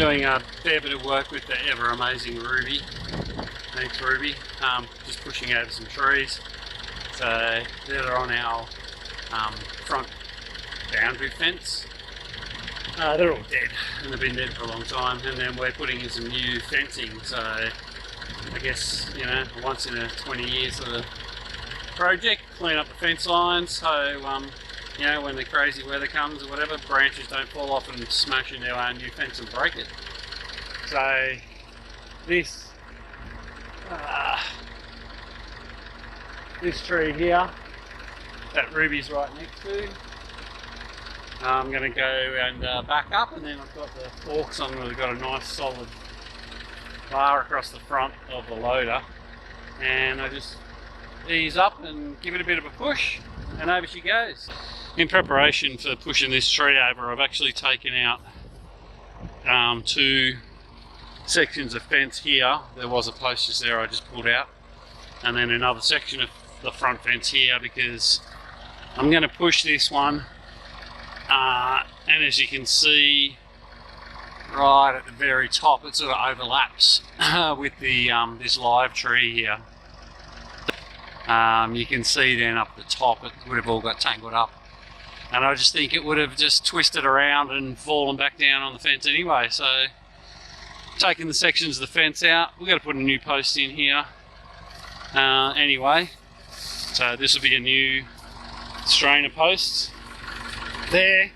doing a fair bit of work with the ever amazing Ruby. Thanks Ruby. Just pushing over some trees. So they're on our front boundary fence. They're all dead and they've been dead for a long time, and then we're putting in some new fencing. So I guess, you know, once in a 20 years sort of project, clean up the fence lines so you know, when the crazy weather comes or whatever, branches don't fall off and smash into our new fence and break it. So this this tree here that Ruby's right next to, I'm going to go and back up, and then I've got the forks on. We've got a nice solid bar across the front of the loader, and I just ease up and give it a bit of a push, and over she goes. In preparation for pushing this tree over, I've actually taken out 2 sections of fence here. There was a post just there I just pulled out, and then another section of the front fence here, because I'm going to push this one, and as you can see right at the very top, it sort of overlaps with the this live tree here. You can see then up the top it would have all got tangled up, and I just think it would have just twisted around and fallen back down on the fence anyway. So taking the sections of the fence out, we've got to put a new post in here anyway. So this will be a new strainer post there.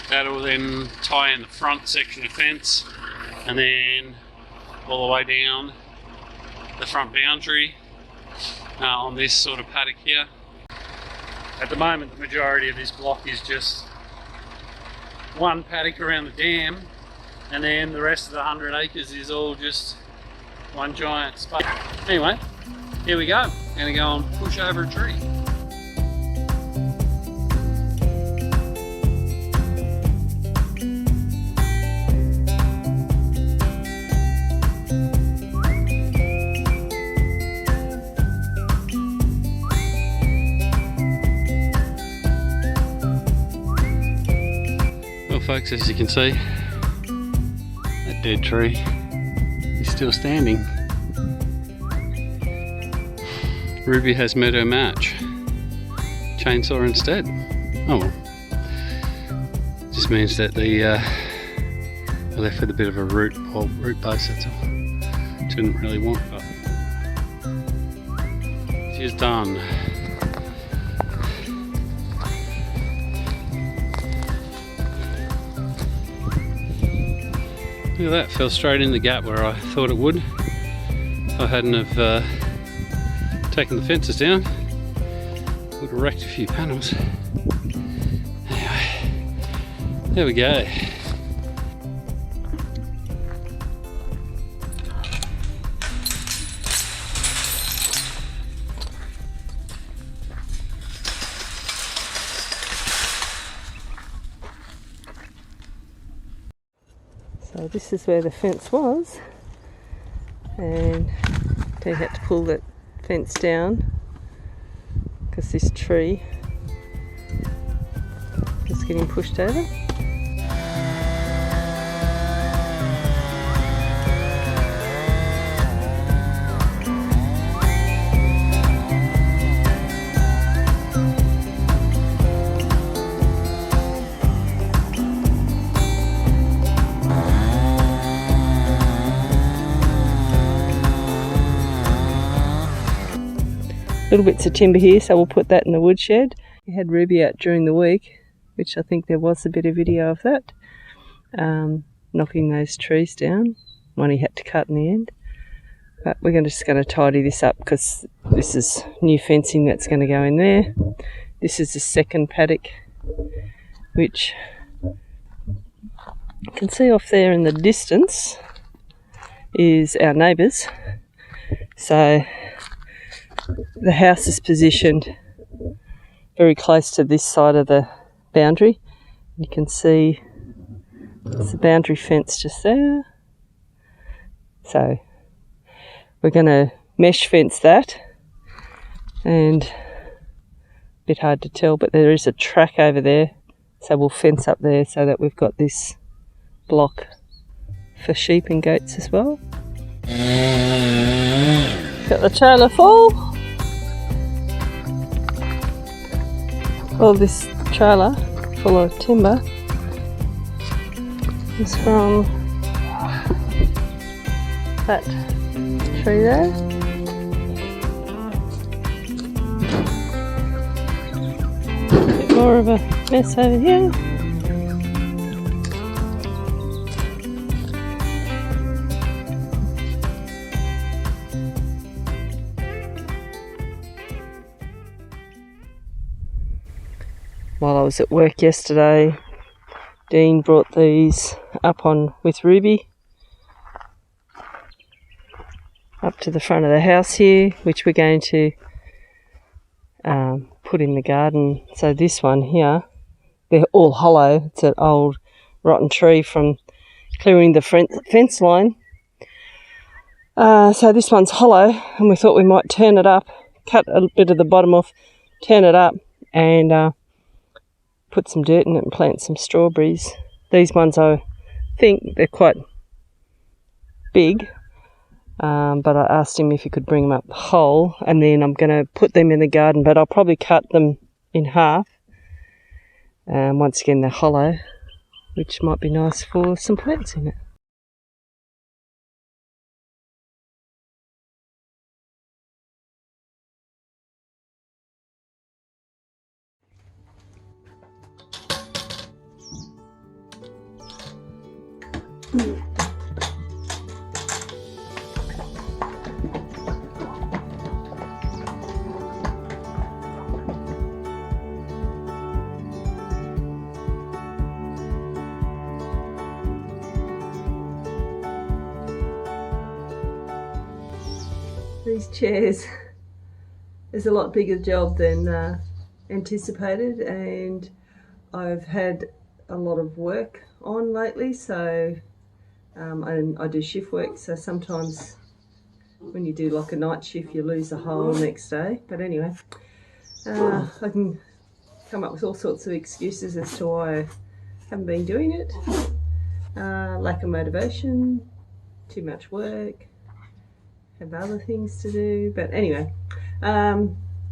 That'll then tie in the front section of fence, and then all the way down the front boundary on this sort of paddock here. At the moment, the majority of this block is just one paddock around the dam, and then the rest of the 100 acres is all just one giant space. Anyway, here we go. Gonna go and push over a tree. Folks, as you can see, that dead tree is still standing. Ruby has met her match. Chainsaw instead. Oh well. Just means that I left with a bit of a root base, that's all. Didn't really want, but she's done. Look at that, fell straight in the gap where I thought it would. If I hadn't have taken the fences down, would have wrecked a few panels. Anyway, there we go. So this is where the fence was, and they had to pull that fence down because this tree is getting pushed over. Little bits of timber here, so we'll put that in the woodshed. We had Ruby out during the week, which I think there was a bit of video of that, knocking those trees down. One he had to cut in the end. But we're just going to tidy this up because this is new fencing that's going to go in there. This is the second paddock, which you can see off there in the distance is our neighbours. So the house is positioned very close to this side of the boundary. You can see there's the boundary fence just there. So we're going to mesh fence that, and a bit hard to tell, but there is a track over there, so we'll fence up there so that we've got this block for sheep and goats as well. Got the trailer full. All this trailer full of timber is from that tree there. Bit more of a mess over here. While I was at work yesterday, Dean brought these up on with Ruby up to the front of the house here, which we're going to put in the garden. So this one here, they're all hollow. It's an old rotten tree from clearing the fence line. So this one's hollow, and we thought we might turn it up, cut a bit of the bottom off, turn it up, and put some dirt in it and plant some strawberries. These ones, I think they're quite big, but I asked him if he could bring them up whole, and then I'm going to put them in the garden, but I'll probably cut them in half. Once again, they're hollow, which might be nice for some plants in it. These chairs is a lot bigger job than anticipated, and I've had a lot of work on lately, so and I do shift work, so sometimes when you do like a night shift you lose the whole next day. But anyway, I can come up with all sorts of excuses as to why I haven't been doing it. Lack of motivation, too much work, have other things to do. But anyway,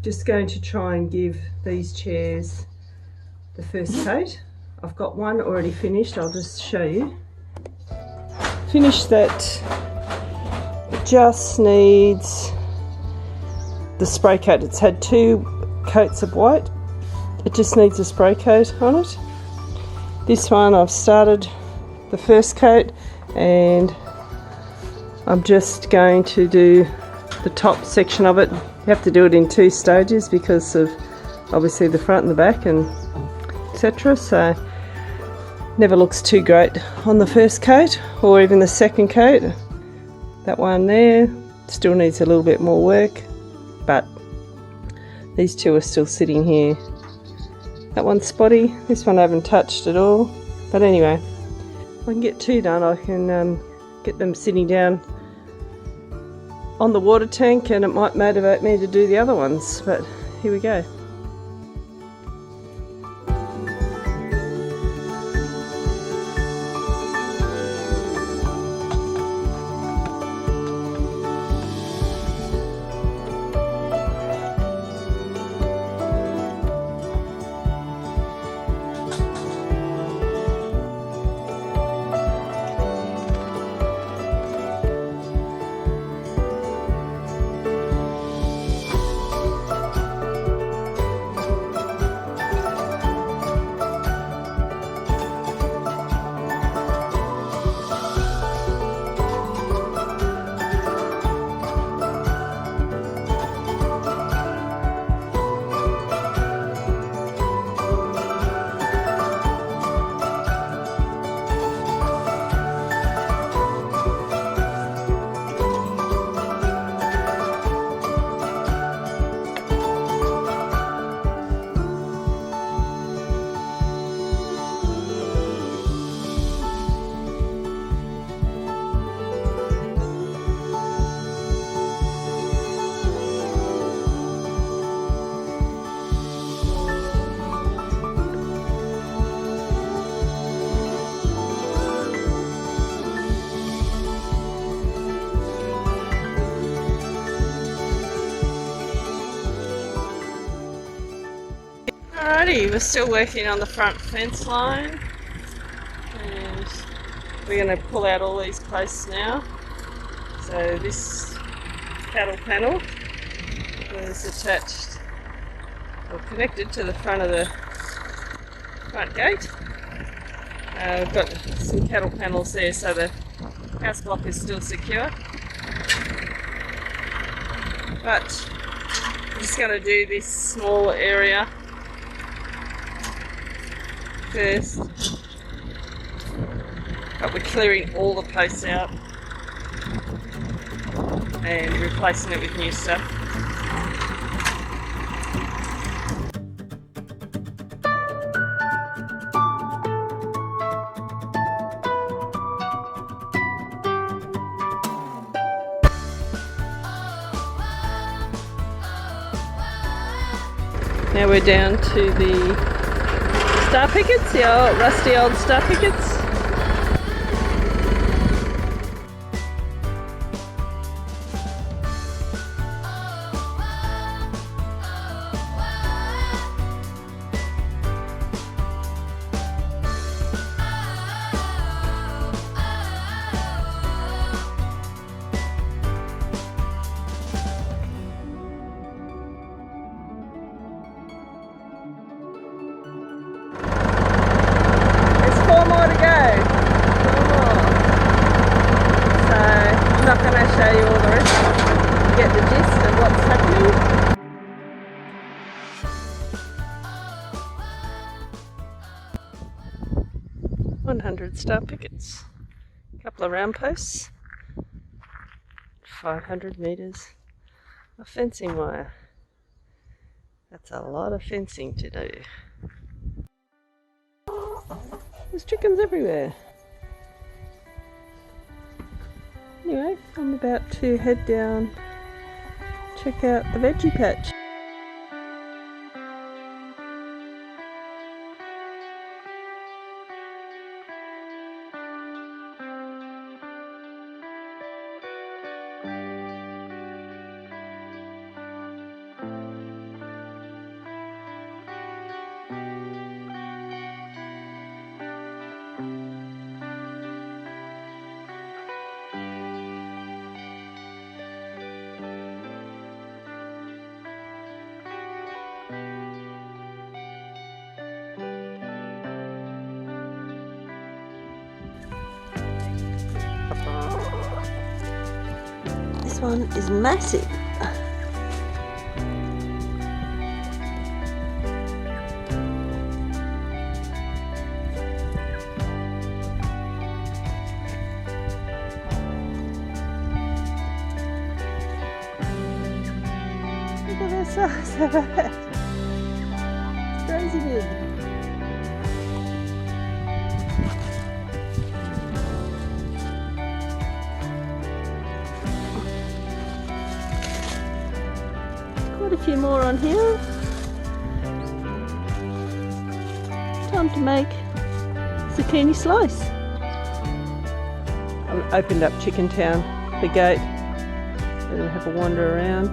just going to try and give these chairs the first coat. I've got one already finished, I'll just show you. Finished that. It just needs the spray coat. It's had 2 coats of white. It just needs a spray coat on it. This one I've started the first coat, and I'm just going to do the top section of it. You have to do it in 2 stages because of obviously the front and the back and etc. So never looks too great on the first coat or even the second coat. That one there still needs a little bit more work, but these 2 are still sitting here. That one's spotty, this one I haven't touched at all. But anyway, if I can get 2 done, I can get them sitting down on the water tank, and it might motivate me to do the other ones. But here we go. Alrighty, we're still working on the front fence line, and we're going to pull out all these posts now. So this cattle panel was attached or connected to the front of the front gate. We've got some cattle panels there, so the house block is still secure. But I'm just going to do this small area first. But we're clearing all the posts out and replacing it with new stuff. Now we're down to the star pickets, the old, rusty old star pickets. I'm not going to show you all the rest. You get the gist of what's happening. $100 star pickets, a couple of round posts, 500 metres of fencing wire. That's a lot of fencing to do. There's chickens everywhere. Anyway, I'm about to head down, check out the veggie patch. This one is massive. Look at their size of that. It's crazy big. Quite a few more on here. Time to make zucchini slice. I've opened up Chicken Town, the gate, and have a wander around.